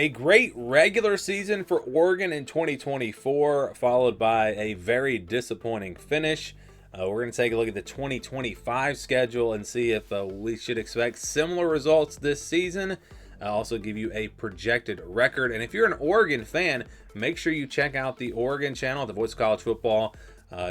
A great regular season for Oregon in 2024, followed by a very disappointing finish. We're going to take a look at the 2025 schedule and see if we should expect similar results this season. I'll also give you a projected record. And if you're an Oregon fan, make sure you check out the Oregon channel, The Voice of College Football.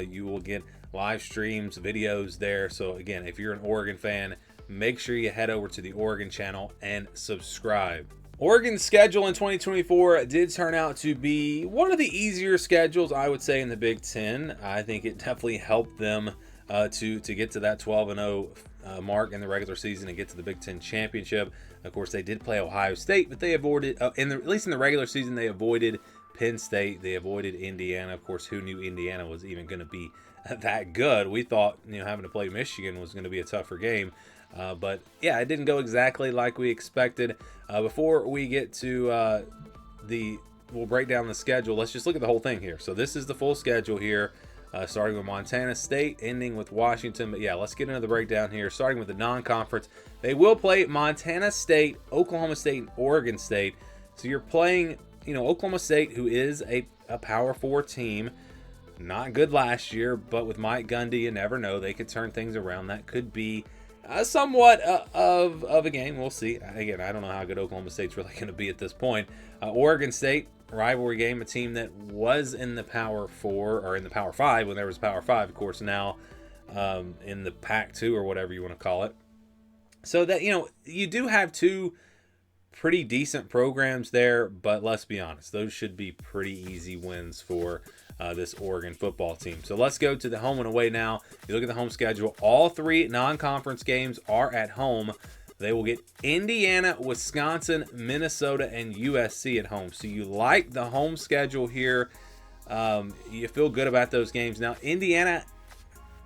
You will get live streams, videos there. So again, if you're an Oregon fan, make sure you head over to the Oregon channel and subscribe. Oregon's schedule in 2024 did turn out to be one of the easier schedules, I would say, in the Big Ten. I think it definitely helped them to get to that 12-0 mark in the regular season and get to the Big Ten championship. Of course, they did play Ohio State, but they avoided, at least in the regular season, they avoided Penn State. They avoided Indiana. Of course, who knew Indiana was even going to be that good? We thought, having to play Michigan was going to be a tougher game. But yeah, it didn't go exactly like we expected. Before we get to we'll break down the schedule. Let's just look at the whole thing here. So this is the full schedule here, starting with Montana State, ending with Washington. But yeah, let's get into the breakdown here, starting with the non-conference. They will play Montana State, Oklahoma State, and Oregon State. So you're playing, Oklahoma State, who is a Power 4 team. Not good last year, but with Mike Gundy, you never know. They could turn things around. That could be somewhat of a game. We'll see. Again, I don't know how good Oklahoma State's really going to be at this point. Oregon State, rivalry game, a team that was in the Power 4 or in the Power 5 when there was Power 5, of course, now in the Pac 2 or whatever you want to call it. So that, you do have two pretty decent programs there, but let's be honest, those should be pretty easy wins for this Oregon football team. So let's go to the home and away now. You look at the home schedule. All three non-conference games are at home. They will get Indiana, Wisconsin, Minnesota, and USC at home. So you like the home schedule here. You feel good about those games. Now, Indiana,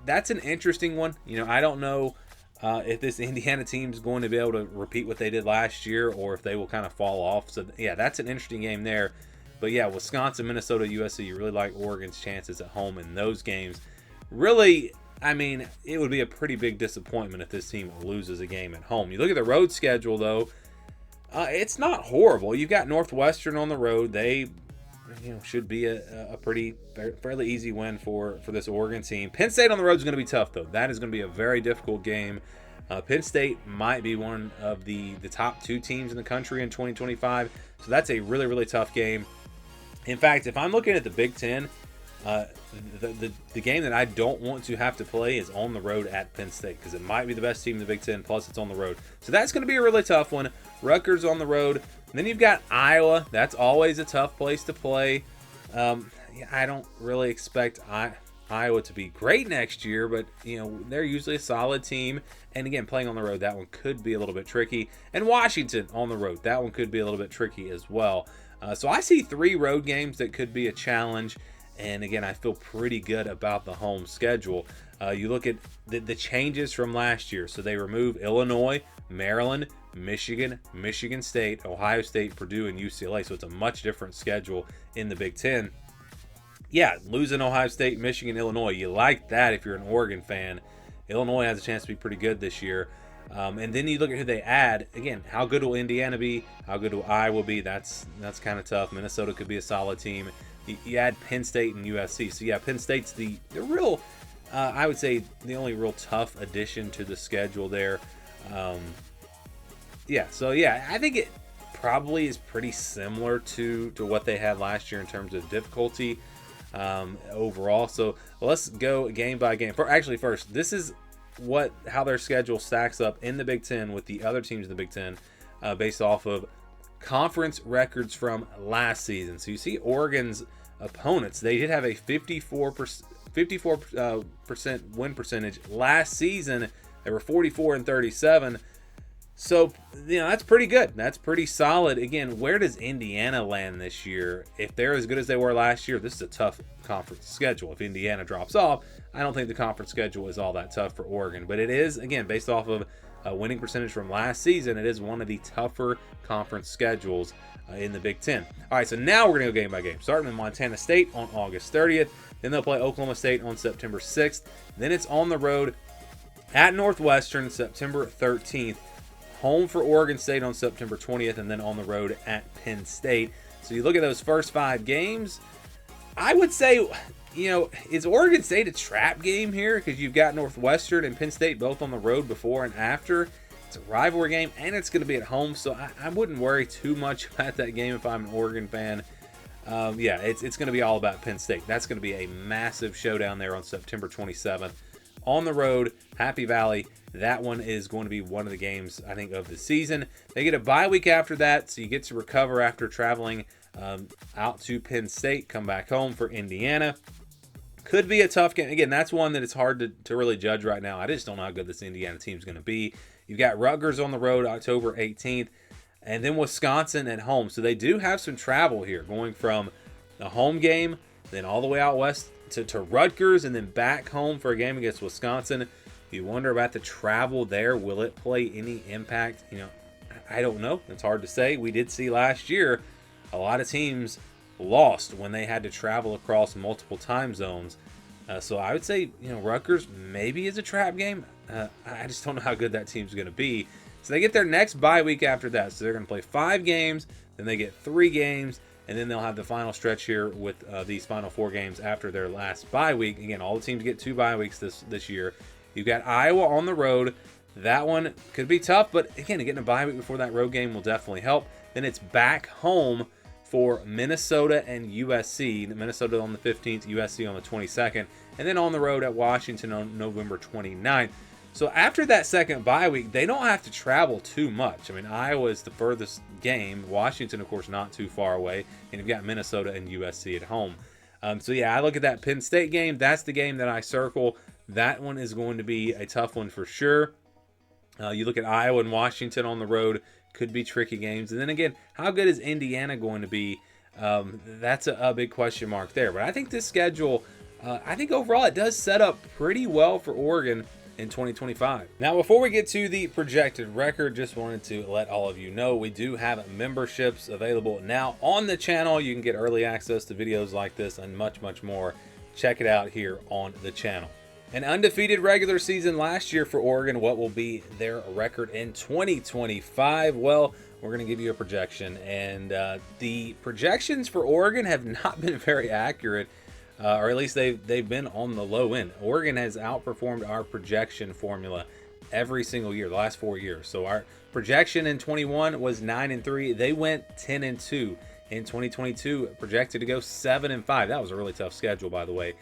that's an interesting one. I don't know if this Indiana team is going to be able to repeat what they did last year or if they will kind of fall off. So, yeah, that's an interesting game there. But, yeah, Wisconsin, Minnesota, USC, you really like Oregon's chances at home in those games. Really, it would be a pretty big disappointment if this team loses a game at home. You look at the road schedule, though, it's not horrible. You've got Northwestern on the road. They should be a fairly easy win for this Oregon team. Penn State on the road is going to be tough, though. That is going to be a very difficult game. Penn State might be one of the top two teams in the country in 2025, so that's a really, really tough game. In fact, if I'm looking at the Big Ten, the game that I don't want to have to play is on the road at Penn State because it might be the best team in the Big Ten, plus it's on the road. So that's going to be a really tough one. Rutgers on the road. And then you've got Iowa. That's always a tough place to play. I don't really expect Iowa to be great next year, but they're usually a solid team. And again, playing on the road, that one could be a little bit tricky. And Washington on the road, that one could be a little bit tricky as well. So I see three road games that could be a challenge. And again, I feel pretty good about the home schedule. You look at the changes from last year. So they remove Illinois, Maryland, Michigan, Michigan State, Ohio State, Purdue, and UCLA. So it's a much different schedule in the Big Ten. Yeah, losing Ohio State, Michigan, Illinois. You like that if you're an Oregon fan. Illinois has a chance to be pretty good this year. And then you look at who they add. Again, how good will Indiana be? How good will Iowa be? That's kind of tough. Minnesota could be a solid team. You add Penn State and USC. So, yeah, Penn State's the real, I would say, the only real tough addition to the schedule there. I think it probably is pretty similar to what they had last year in terms of difficulty overall. So, let's go game by game. First, this is how their schedule stacks up in the Big Ten with the other teams in the Big Ten based off of conference records from last season. So you see Oregon's opponents, they did have a 54% win percentage last season. They were 44-37. So, that's pretty good. That's pretty solid. Again, where does Indiana land this year? If they're as good as they were last year, this is a tough conference schedule. If Indiana drops off, I don't think the conference schedule is all that tough for Oregon. But it is, again, based off of winning percentage from last season, it is one of the tougher conference schedules in the Big Ten. All right, so now we're going to go game by game. Starting with Montana State on August 30th. Then they'll play Oklahoma State on September 6th. Then it's on the road at Northwestern September 13th. home for Oregon State on September 20th, and then on the road at Penn State. So you look at those first 5 games, I would say, is Oregon State a trap game here? Because you've got Northwestern and Penn State both on the road before and after. It's a rivalry game, and it's going to be at home, so I wouldn't worry too much about that game if I'm an Oregon fan. It's going to be all about Penn State. That's going to be a massive showdown there on September 27th. On the road, Happy Valley. That one is going to be one of the games, I think, of the season. They get a bye week after that, so you get to recover after traveling out to Penn State, come back home for Indiana. Could be a tough game. Again, that's one that it's hard to really judge right now. I just don't know how good this Indiana team is going to be. You've got Rutgers on the road October 18th, and then Wisconsin at home. So they do have some travel here, going from a home game, then all the way out west to Rutgers, and then back home for a game against Wisconsin. You wonder about the travel there. Will it play any impact? I don't know. It's hard to say. We did see last year a lot of teams lost when they had to travel across multiple time zones. So I would say, Rutgers maybe is a trap game. I just don't know how good that team's going to be. So they get their next bye week after that. So they're going to play 5 games, then they get 3 games, and then they'll have the final stretch here with these final 4 games after their last bye week. Again, all the teams get 2 bye weeks this year. You've got Iowa on the road. That one could be tough, but again, getting a bye week before that road game will definitely help. Then it's back home for Minnesota and USC. Minnesota on the 15th, USC on the 22nd, and then on the road at Washington on November 29th. So after that second bye week, they don't have to travel too much. I mean, Iowa is the furthest game. Washington, of course, not too far away. And you've got Minnesota and USC at home. I look at that Penn State game. That's the game that I circle. That one is going to be a tough one for sure. You look at Iowa and Washington on the road. Could be tricky games. And then again, how good is Indiana going to be? That's a big question mark there. But I think this schedule, I think overall it does set up pretty well for Oregon in 2025. Now, before we get to the projected record, just wanted to let all of you know we do have memberships available now on the channel. You can get early access to videos like this and much, much more. Check it out here on the channel. An undefeated regular season last year for Oregon. What will be their record in 2025? Well, we're going to give you a projection, and the projections for Oregon have not been very accurate, or at least they've been on the low end. Oregon has outperformed our projection formula every single year, the last 4 years. So our projection in 21 was 9-3. They went 10-2. In 2022, projected to go 7-5. That was a really tough schedule, by the way.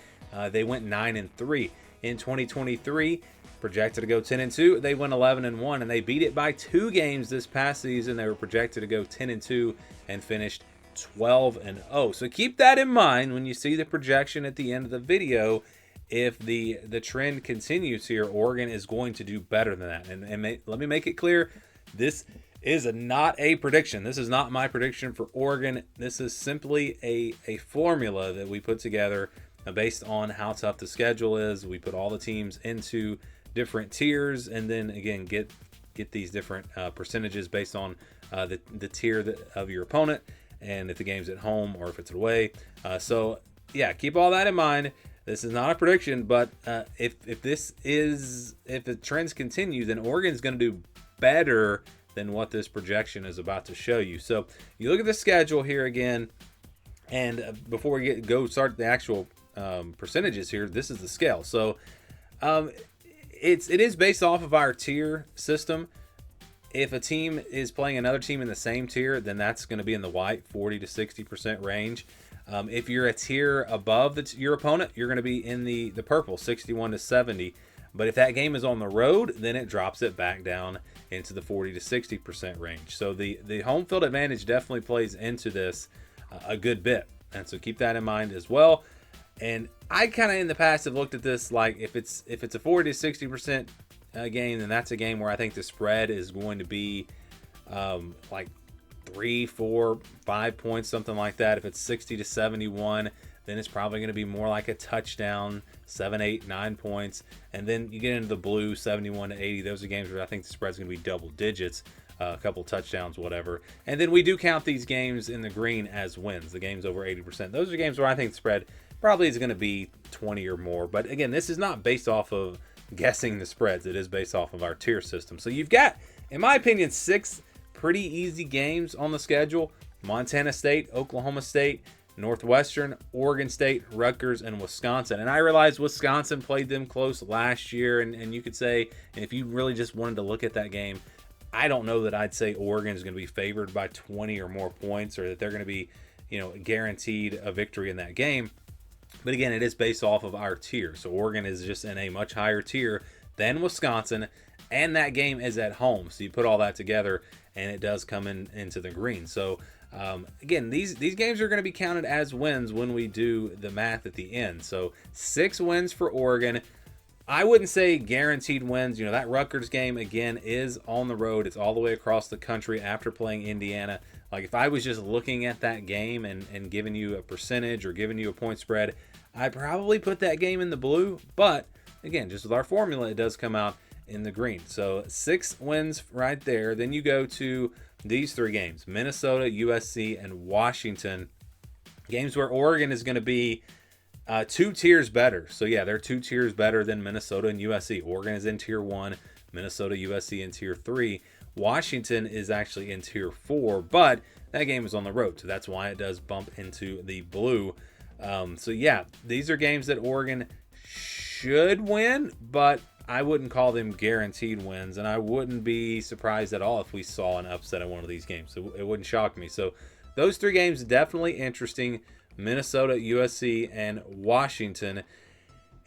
They went 9-3. In 2023, projected to go 10-2. They went 11-1, and they beat it by 2 games this past season. They were projected to go 10-2 and finished 12-0. So keep that in mind when you see the projection at the end of the video. If the trend continues here, Oregon is going to do better than that. And let me make it clear, this is not a prediction. This is not my prediction for Oregon. This is simply a formula that we put together based on how tough the schedule is. We put all the teams into different tiers, and then again get these different percentages based on the tier of your opponent, and if the game's at home or if it's away. Keep all that in mind. This is not a prediction, but if the trends continue, then Oregon's going to do better than what this projection is about to show you. So you look at the schedule here again, and before we start the actual percentages here, this is the scale. So it is based off of our tier system. If a team is playing another team in the same tier, then that's going to be in the white 40 to 60% range. If you're a tier above your opponent, you're going to be in the purple 61 to 70. But if that game is on the road, then it drops it back down into the 40 to 60% range. So the home field advantage definitely plays into this a good bit. And so keep that in mind as well. And I kind of in the past have looked at this like if it's a 40 to 60% game, then that's a game where I think the spread is going to be like 3, 4, 5 points, something like that. If it's 60 to 71, then it's probably going to be more like a touchdown, 7, 8, 9 points. And then you get into the blue, 71 to 80. Those are games where I think the spread's going to be double digits, a couple touchdowns, whatever. And then we do count these games in the green as wins, the games over 80%. Those are games where I think the spread probably is going to be 20 or more. But again, this is not based off of guessing the spreads. It is based off of our tier system. So you've got In my opinion, 6 pretty easy games on the schedule: Montana State, Oklahoma State, Northwestern, Oregon State, Rutgers, and Wisconsin. And I realize Wisconsin played them close last year, and you could say, and if you really just wanted to look at that game, I don't know that I'd say Oregon is going to be favored by 20 or more points, or that they're going to be, guaranteed a victory in that game. But again, it is based off of our tier. So Oregon is just in a much higher tier than Wisconsin, and that game is at home. So you put all that together, and it does come into the green. So again, these games are going to be counted as wins when we do the math at the end. So 6 wins for Oregon. I wouldn't say guaranteed wins. That Rutgers game, again, is on the road. It's all the way across the country after playing Indiana. Like, if I was just looking at that game and giving you a percentage or giving you a point spread, I'd probably put that game in the blue. But, again, just with our formula, it does come out in the green. So 6 wins right there. Then you go to these 3 games: Minnesota, USC, and Washington. Games where Oregon is going to be 2 tiers better. So yeah, they're 2 tiers better than Minnesota and USC. Oregon is in tier 1, Minnesota, USC in tier 3. Washington is actually in tier 4, but that game is on the road, so that's why it does bump into the blue. So yeah, these are games that Oregon should win, but I wouldn't call them guaranteed wins, and I wouldn't be surprised at all if we saw an upset in one of these games. So it wouldn't shock me. So those 3 games definitely interesting: Minnesota, USC, and Washington.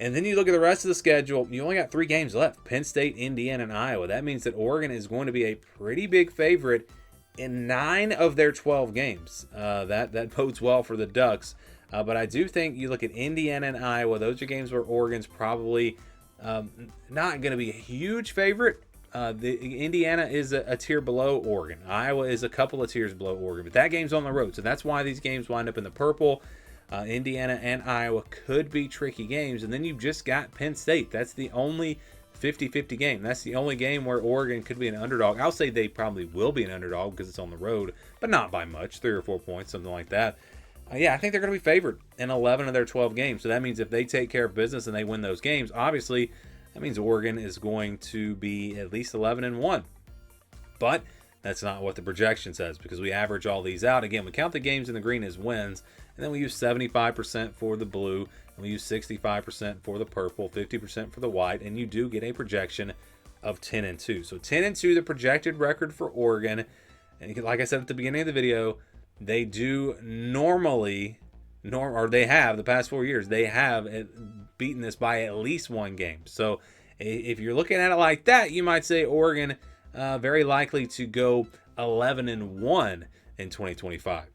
And then you look at the rest of the schedule, you only got 3 games left: Penn State, Indiana, and Iowa. That means that Oregon is going to be a pretty big favorite in 9 of their 12 games. That bodes well for the Ducks. But I do think you look at Indiana and Iowa, those are games where Oregon's probably not going to be a huge favorite. Indiana is a tier below Oregon. Iowa is a couple of tiers below Oregon, but that game's on the road, so that's why these games wind up in the purple. Indiana and Iowa could be tricky games, and then you've just got Penn State. That's the only 50-50 game. That's the only game where Oregon could be an underdog. I'll say they probably will be an underdog because it's on the road, but not by much, 3 or 4 points, something like that. Yeah, I think they're going to be favored in 11 of their 12 games. So that means if they take care of business and they win those games, obviously that means Oregon is going to be at least 11-1. But that's not what the projection says, because we average all these out. Again, we count the games in the green as wins, and then we use 75% for the blue, and we use 65% for the purple, 50% for the white, and you do get a projection of 10-2. So 10-2, the projected record for Oregon. And like I said at the beginning of the video, they do normally, or they have the past 4 years, they have beaten this by at least 1 game. So if you're looking at it like that, you might say Oregon very likely to go 11-1 in 2025.